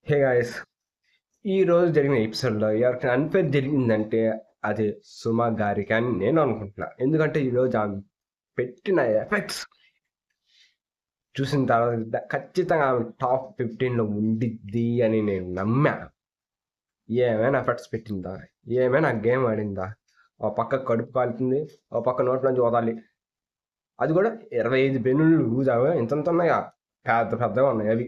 Hey guys, ఈ రోజు జరిగిన ఎపిసోడ్లో ఎవరికి అన్ఫేర్ జరిగిందంటే అది సుమ గారికి అని నేను అనుకుంటున్నా. ఎందుకంటే ఈరోజు ఆమె పెట్టిన ఎఫెక్ట్స్ చూసిన తర్వాత ఖచ్చితంగా ఆమె టాప్ 15లో ఉండిద్ది అని నేను నమ్మా. ఏమైనా ఎఫెక్ట్స్ పెట్టిందా, ఏమైనా గేమ్ ఆడిందా? ఒక పక్క కడుపు కాలుతుంది, ఒక పక్క నోట్లోంచి వదాలి. అది కూడా 25 పెన్నులు లూజ్ అవి ఇంత ఉన్నాయా, పెద్ద పెద్దగా ఉన్నాయి అవి.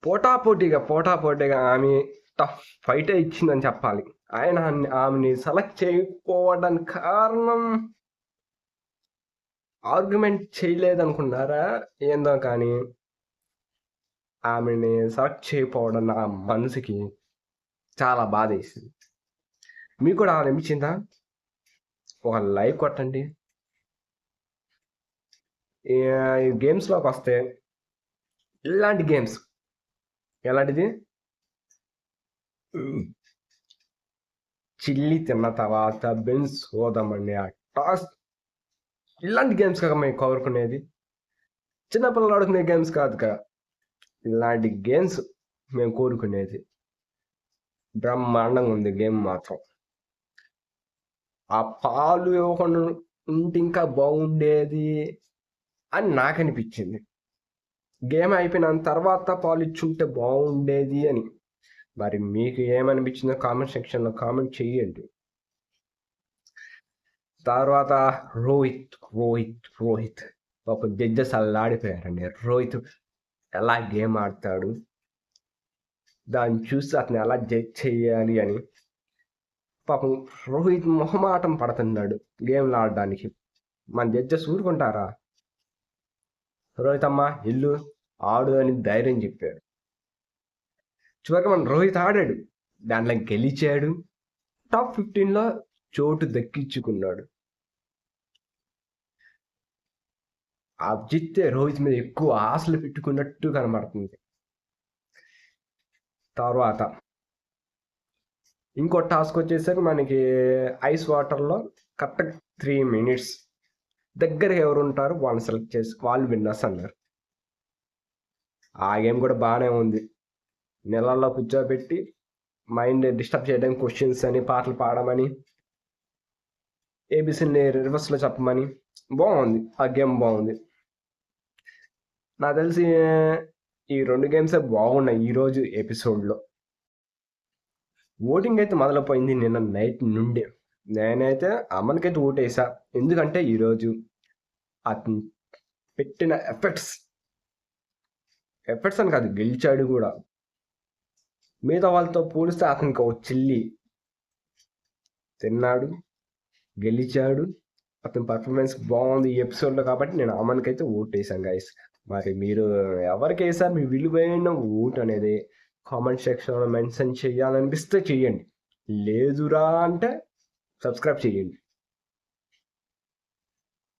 పోటాపోటీగా ఆమె టఫ్ ఫైటే ఇచ్చిందని చెప్పాలి. ఆయన ఆమెని సెలెక్ట్ చేయకపోవడానికి కారణం ఆర్గ్యుమెంట్ చేయలేదనుకున్నారా ఏందో, కానీ ఆమెని సెలెక్ట్ చేయకపోవడం నా మనసుకి చాలా బాధ వేసింది. మీకు కూడా అనిపించిందా? ఒక లైక్ కొట్టండి. ఈ గేమ్స్లోకి వస్తే ఇలాంటి గేమ్స్ ఎలాంటిది, చిల్లి తిన్న తర్వాత బెన్స్ హోదామని ఆ టాస్, ఇలాంటి గేమ్స్ కదా మేము కోరుకునేది. చిన్నపిల్లలు ఆడుకునే గేమ్స్ కాదు కదా, ఇలాంటి గేమ్స్ మేము కోరుకునేది. బ్రహ్మాండంగా ఉంది గేమ్ మాత్రం. ఆ పాలు ఇవ్వకుండా ఉంటే ఇంకా బాగుండేది అని నాకు అనిపించింది. గేమ్ అయిపోయిన తర్వాత పాలు ఇచ్చుంటే బాగుండేది అని. మరి మీకు ఏమనిపించిందో కామెంట్ సెక్షన్లో కామెంట్ చేయండి. తర్వాత రోహిత్ ఒక జడ్జెస్ అల్లాడిపోయారండి. రోహిత్ ఎలా గేమ్ ఆడతాడు, దాన్ని చూసి అతను ఎలా జడ్జ్ చేయాలి అని. పాపం రోహిత్ మొహమాటం పడుతున్నాడు గేమ్లు ఆడడానికి. మన జడ్జెస్ ఊరుకుంటారా? రోహిత్ అమ్మ ఇల్లు ఆడు అని ధైర్యం చెప్పాడు. చివరికి మన రోహిత్ ఆడాడు, దాంట్లో గెలిచాడు, టాప్ 15లో చోటు దక్కించుకున్నాడు. అజిత్ రోహిత్ మీద ఎక్కువ ఆశలు పెట్టుకున్నట్టు కనబడుతుంది. తర్వాత ఇంకో టాస్క్ వచ్చేసరికి మనకి ఐస్ వాటర్లో కరెక్ట్ 3 minutes దగ్గర ఎవరు ఉంటారు వాళ్ళని సెలెక్ట్ చేసి వాళ్ళు విన్నర్స్ అన్నారు. ఆ గేమ్ కూడా బాగానే ఉంది. నెలల్లో కూర్చోబెట్టి మైండ్ డిస్టర్బ్ చేయడానికి క్వశ్చన్స్ అని, పాటలు పాడమని, ఏబిసిని రివర్స్లో చెప్పమని, బాగుంది ఆ గేమ్, బాగుంది. నాకు తెలిసి ఈ 2 గేమ్సే బాగున్నాయి ఈరోజు ఎపిసోడ్లో. ఓటింగ్ అయితే మొదలైపోయింది నిన్న నైట్ నుండి. నేనైతే అమన్కైతే ఓటేసా, ఎందుకంటే ఈరోజు అతను పెట్టిన ఎఫెక్ట్స్ అని కాదు, గెలిచాడు కూడా. మిగతా వాళ్ళతో పోలిస్తే అతనికి ఒక చిల్లి తిన్నాడు, గెలిచాడు, అతని పర్ఫార్మెన్స్ బాగుంది ఈ ఎపిసోడ్లో. కాబట్టి నేను అమన్కైతే ఓటేసాను గైస్. మరి మీరు ఎవరికి వేసారు? మీ విలువైన ఓటు అనేది కామెంట్ సెక్షన్లో మెన్షన్ చేయాలనిపిస్తే చేయండి, లేదురా అంటే సబ్స్క్రైబ్ చేయండి.